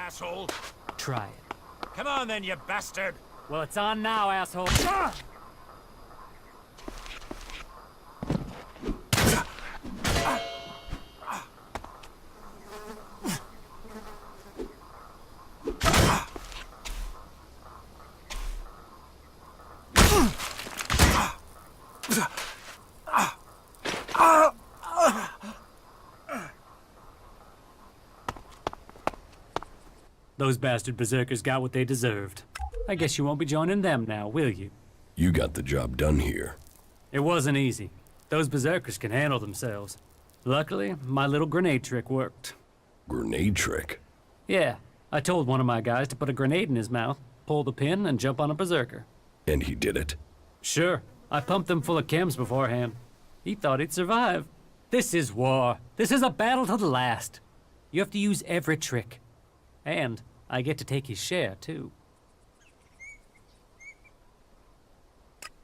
asshole. Try it. Come on then, you bastard. Well, it's on now, asshole. Those bastard berserkers got what they deserved. I guess you won't be joining them now, will you? You got the job done here. It wasn't easy. Those berserkers can handle themselves. Luckily, my little grenade trick worked. Grenade trick? Yeah, I told one of my guys to put a grenade in his mouth, pull the pin, and jump on a berserker. And he did it? Sure. I pumped them full of chems beforehand. He thought he'd survive. This is war. This is a battle to the last. You have to use every trick. And I get to take his share, too.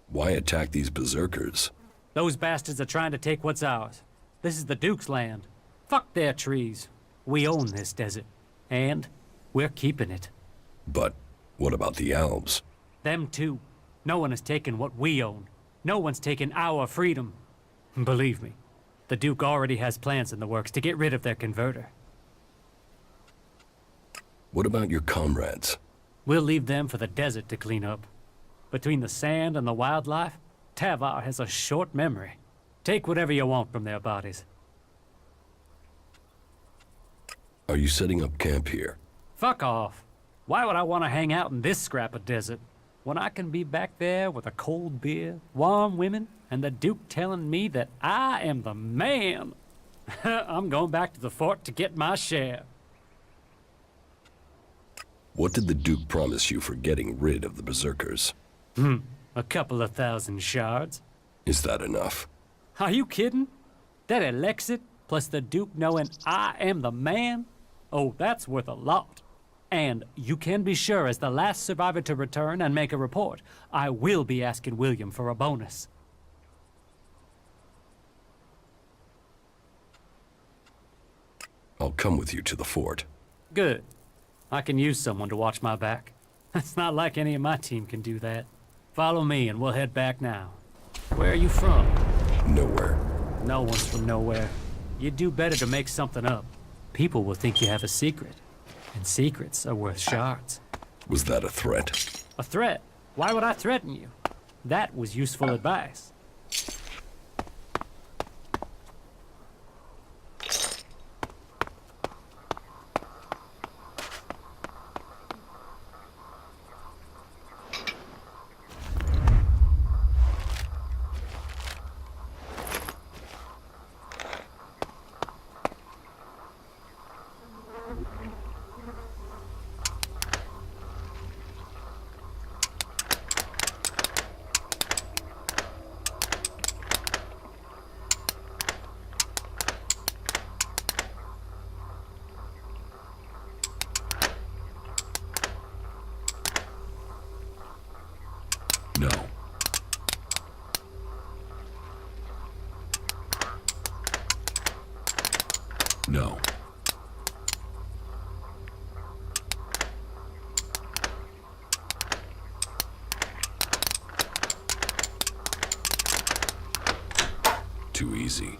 Why attack these berserkers? Those bastards are trying to take what's ours. This is the Duke's land. Fuck their trees. We own this desert. And we're keeping it. But what about the elves? Them too. No one has taken what we own. No one's taken our freedom. Believe me, the Duke already has plans in the works to get rid of their converter. What about your comrades? We'll leave them for the desert to clean up. Between the sand and the wildlife, Tavar has a short memory. Take whatever you want from their bodies. Are you setting up camp here? Fuck off. Why would I want to hang out in this scrap of desert when I can be back there with a cold beer, warm women, and the Duke telling me that I am the man? I'm going back to the fort to get my share. What did the Duke promise you for getting rid of the berserkers? A couple of thousand shards. Is that enough? Are you kidding? That Elex plus the Duke knowing I am the man? Oh, that's worth a lot. And you can be sure, as the last survivor to return and make a report, I will be asking William for a bonus. I'll come with you to the fort. Good. I can use someone to watch my back. It's not like any of my team can do that. Follow me and we'll head back now. Where are you from? Nowhere. No one's from nowhere. You'd do better to make something up. People will think you have a secret. And secrets are worth shards. Was that a threat? A threat? Why would I threaten you? That was useful advice. No. No. Too easy.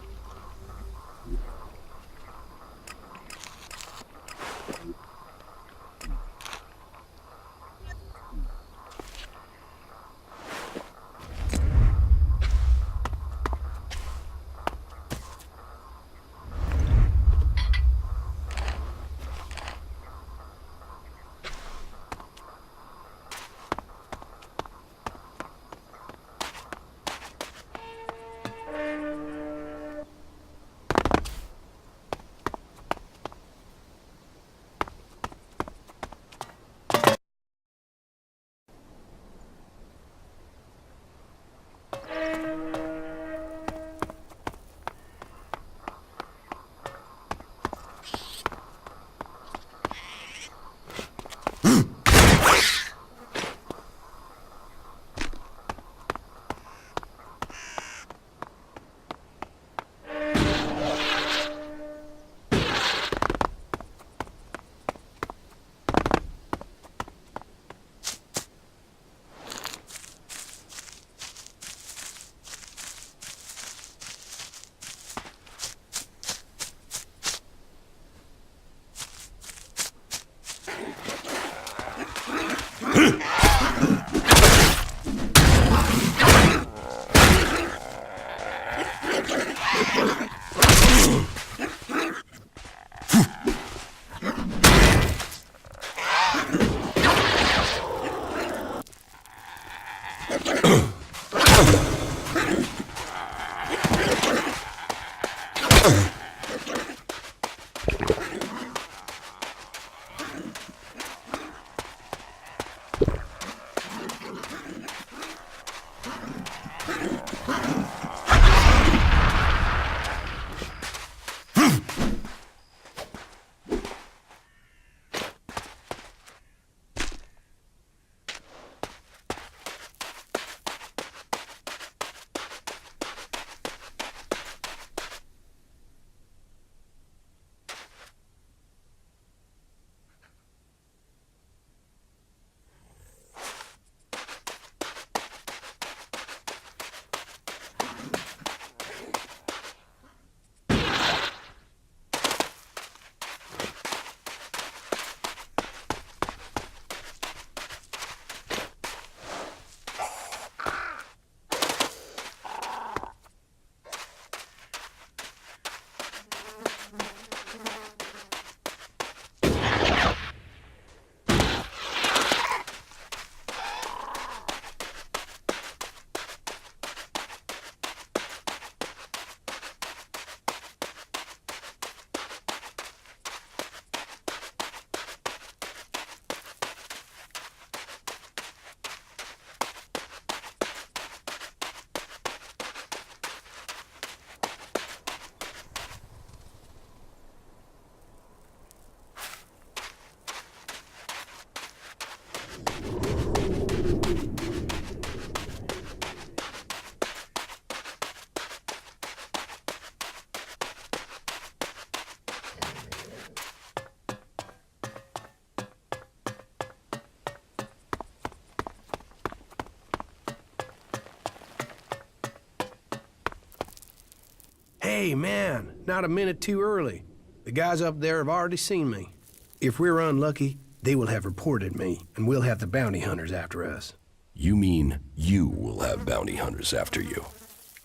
Hey, man, not a minute too early. The guys up there have already seen me. If we're unlucky, they will have reported me, and we'll have the bounty hunters after us. You mean you will have bounty hunters after you?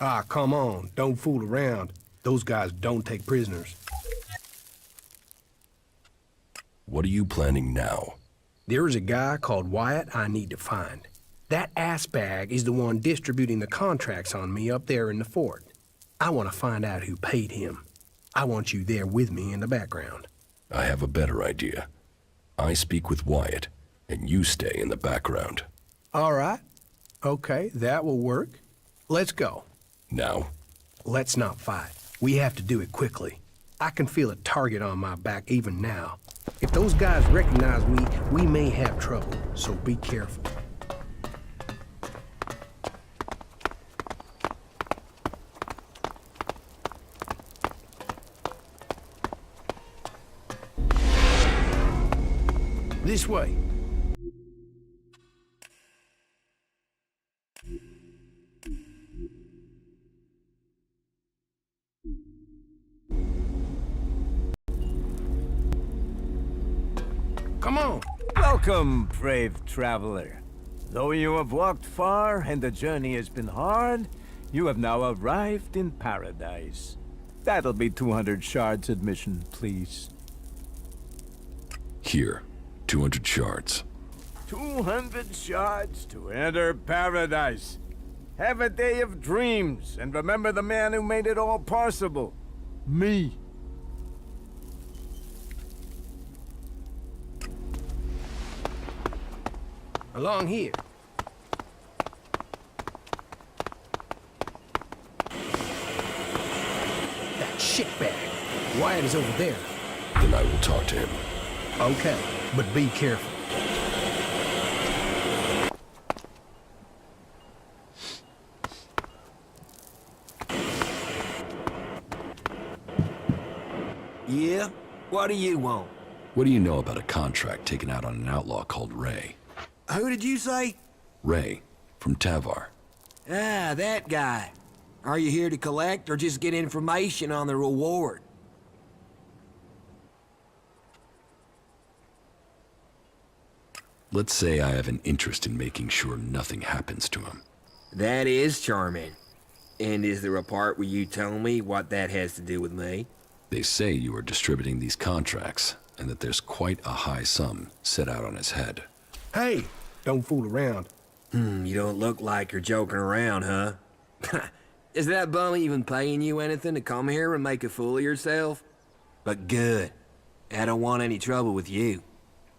Ah, come on, don't fool around. Those guys don't take prisoners. What are you planning now? There's a guy called Wyatt I need to find. That assbag is the one distributing the contracts on me up there in the fort. I want to find out who paid him. I want you there with me in the background. I have a better idea. I speak with Wyatt, and you stay in the background. All right. Okay, that will work. Let's go. Now? Let's not fight. We have to do it quickly. I can feel a target on my back even now. If those guys recognize me, we may have trouble, so be careful. This way. Come on. Welcome, brave traveler. Though you have walked far and the journey has been hard, you have now arrived in paradise. That'll be 200 shards admission, please. Here, 200 shards. 200 shards to enter paradise. Have a day of dreams and remember the man who made it all possible. Me. Along here. That shitbag. Wyatt is over there. Then I will talk to him. Okay, but be careful. Yeah? What do you want? What do you know about a contract taken out on an outlaw called Ray? Who did you say? Ray, from Tavar. Ah, that guy. Are you here to collect or just get information on the reward? Let's say I have an interest in making sure nothing happens to him. That is charming. And is there a part where you tell me what that has to do with me? They say you are distributing these contracts, and that there's quite a high sum set out on his head. Hey, don't fool around. You don't look like you're joking around, huh? Is that bum even paying you anything to come here and make a fool of yourself? But good. I don't want any trouble with you.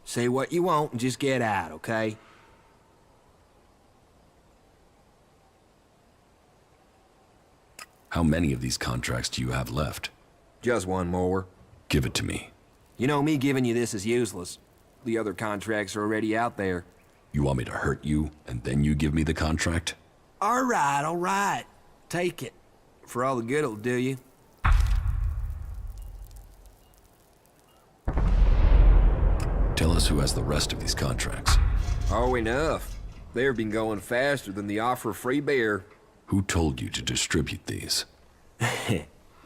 Say what you want and just get out, okay? How many of these contracts do you have left? Just one more. Give it to me. You know, me giving you this is useless. The other contracts are already out there. You want me to hurt you, and then you give me the contract? All right. Take it. For all the good it'll do you. Tell us who has the rest of these contracts. Oh, enough. They've been going faster than the offer of free beer. Who told you to distribute these?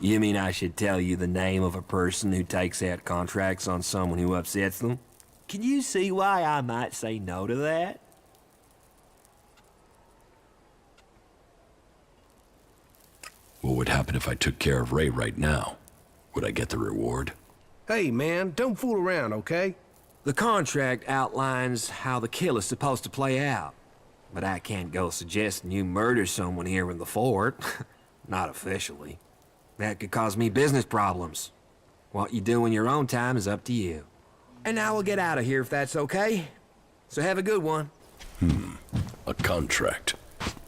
You mean I should tell you the name of a person who takes out contracts on someone who upsets them? Can you see why I might say no to that? What would happen if I took care of Ray right now? Would I get the reward? Hey, man, don't fool around, okay? The contract outlines how the kill is supposed to play out. But I can't go suggesting you murder someone here in the fort. Not officially. That could cause me business problems. What you do in your own time is up to you. And now we'll get out of here if that's okay. So have a good one. A contract.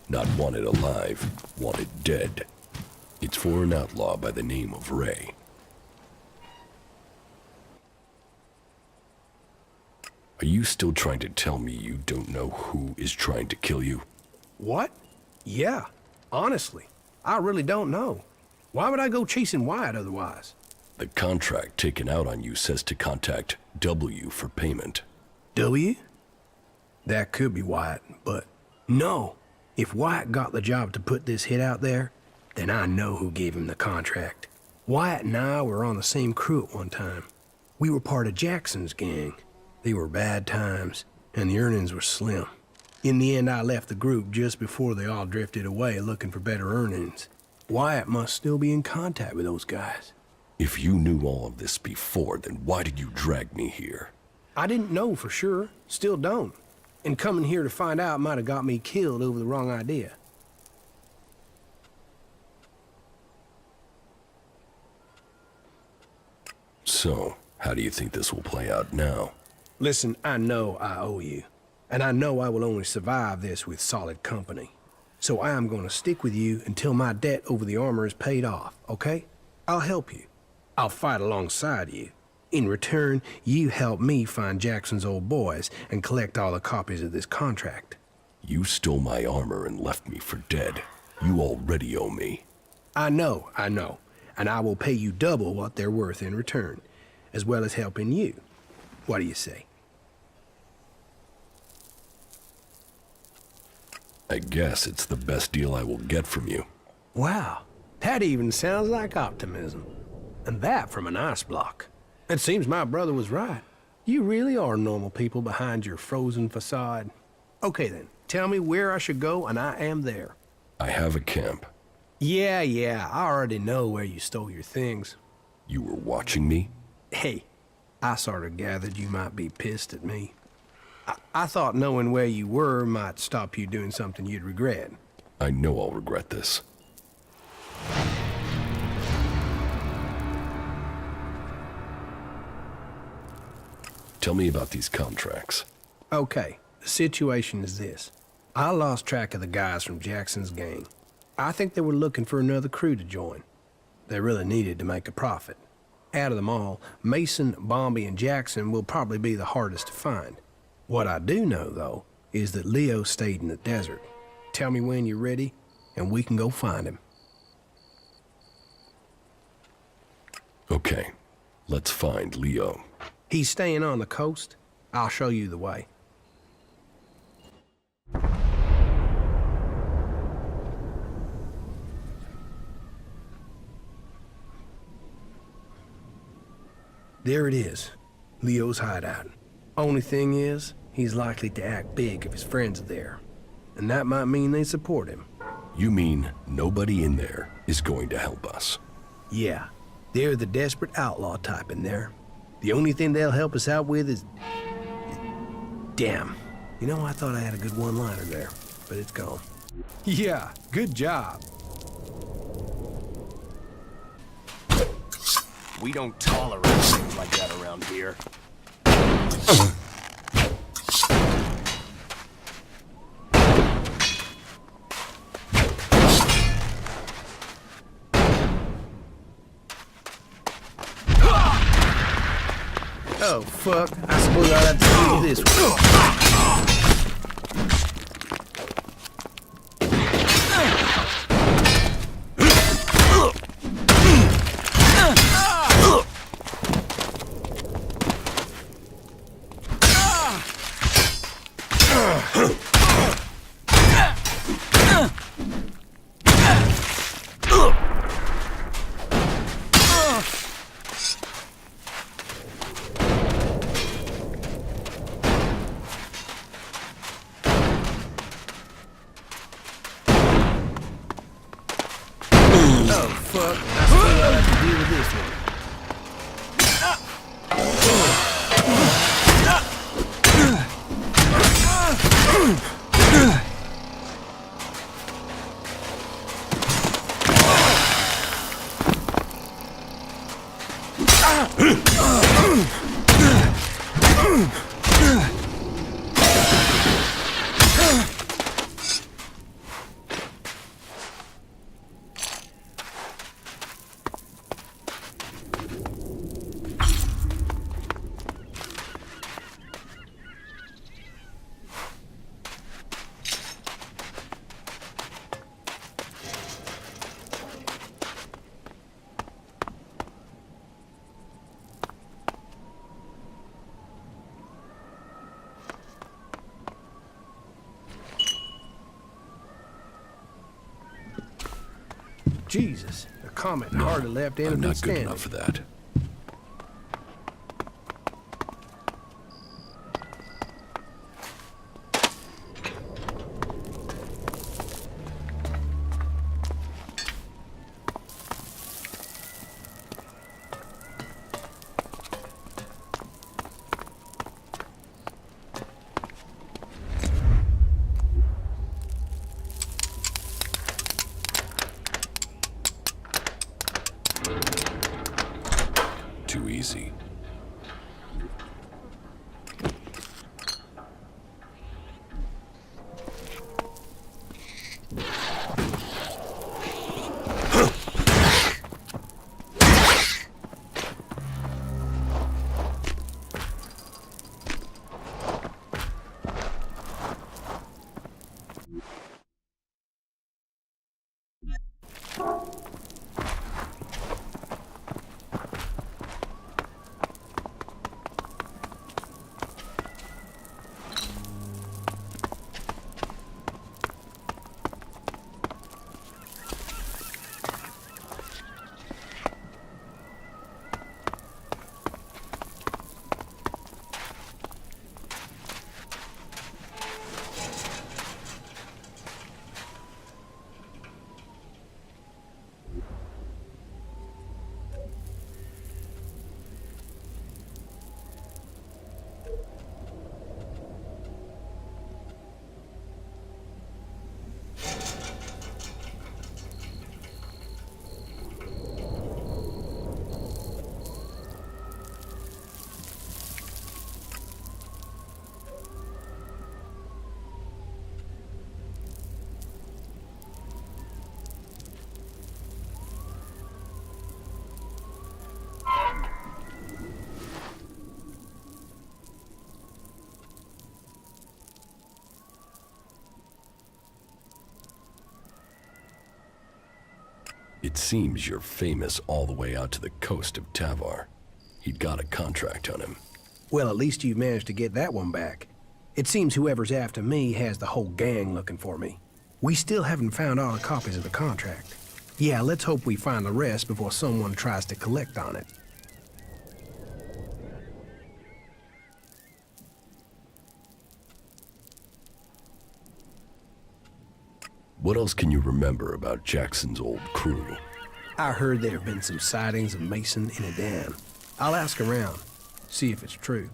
Not wanted alive, wanted dead. It's for an outlaw by the name of Ray. Are you still trying to tell me you don't know who is trying to kill you? What? Yeah, honestly, I really don't know. Why would I go chasing Wyatt otherwise? The contract taken out on you says to contact W for payment. W? That could be Wyatt, but no. If Wyatt got the job to put this hit out there, Then I know who gave him the contract. Wyatt and I were on the same crew at one time. We were part of Jackson's gang. They were bad times, and the earnings were slim. In the end, I left the group just before they all drifted away looking for better earnings. Wyatt must still be in contact with those guys. If you knew all of this before, then why did you drag me here? I didn't know for sure, still don't. And coming here to find out might have got me killed over the wrong idea. So, how do you think this will play out now? Listen, I know I owe you. And I know I will only survive this with solid company. So I am going to stick with you until my debt over the armor is paid off, okay? I'll help you. I'll fight alongside you. In return, you help me find Jackson's old boys and collect all the copies of this contract. You stole my armor and left me for dead. You already owe me. I know. And I will pay you double what they're worth in return, as well as helping you. What do you say? I guess it's the best deal I will get from you. Wow, that even sounds like optimism. And that from an ice block. It seems my brother was right. You really are normal people behind your frozen facade. Okay then, tell me where I should go and I am there. I have a camp. Yeah, I already know where you stole your things. You were watching me? Hey, I sort of gathered you might be pissed at me. I thought knowing where you were might stop you doing something you'd regret. I know I'll regret this. Tell me about these contracts. Okay, the situation is this. I lost track of the guys from Jackson's gang. I think they were looking for another crew to join. They really needed to make a profit. Out of them all, Mason, Bombi, and Jackson will probably be the hardest to find. What I do know, though, is that Leo stayed in the desert. Tell me when you're ready, and we can go find him. Okay, let's find Leo. He's staying on the coast. I'll show you the way. There it is, Leo's hideout. Only thing is, he's likely to act big if his friends are there. And that might mean they support him. You mean nobody in there is going to help us? Yeah, they're the desperate outlaw type in there. The only thing they'll help us out with is... Damn. You know, I thought I had a good one-liner there, but it's gone. Yeah, good job. We don't tolerate things like that around here. Oh, fuck. I suppose I'll have to do this one. Oh, fuck. I suppose I'll have to deal with this one. Jesus, the comet hardly left I'm anything not good standing. enough for that. Too easy. It seems you're famous all the way out to the coast of Tavar. He'd got a contract on him. Well, at least you managed to get that one back. It seems whoever's after me has the whole gang looking for me. We still haven't found all the copies of the contract. Yeah, let's hope we find the rest before someone tries to collect on it. What else can you remember about Jackson's old crew? I heard there have been some sightings of Mason in Adan. I'll ask around, see if it's true.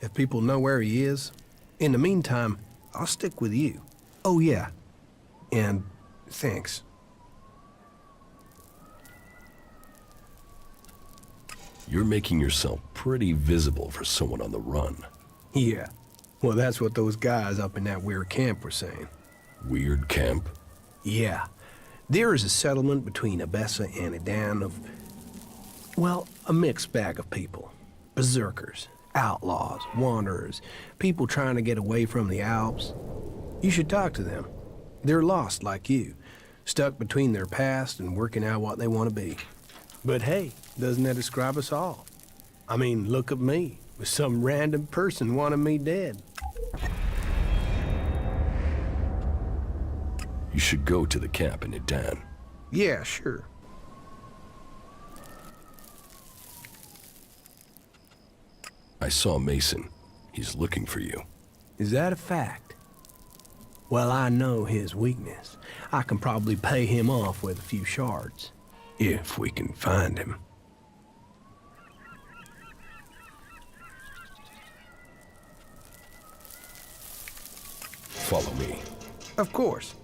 If people know where he is. In the meantime, I'll stick with you. Oh, yeah. And thanks. You're making yourself pretty visible for someone on the run. Yeah. Well, that's what those guys up in that weird camp were saying. Weird camp? Yeah. There is a settlement between Abessa and Adan of, well, a mixed bag of people. Berserkers, outlaws, wanderers, people trying to get away from the Alps. You should talk to them. They're lost like you, stuck between their past and working out what they want to be. But hey, doesn't that describe us all? I mean, look at me, with some random person wanting me dead. You should go to the camp in Adan. Yeah, sure. I saw Mason. He's looking for you. Is that a fact? Well, I know his weakness. I can probably pay him off with a few shards. If we can find him. Follow me. Of course.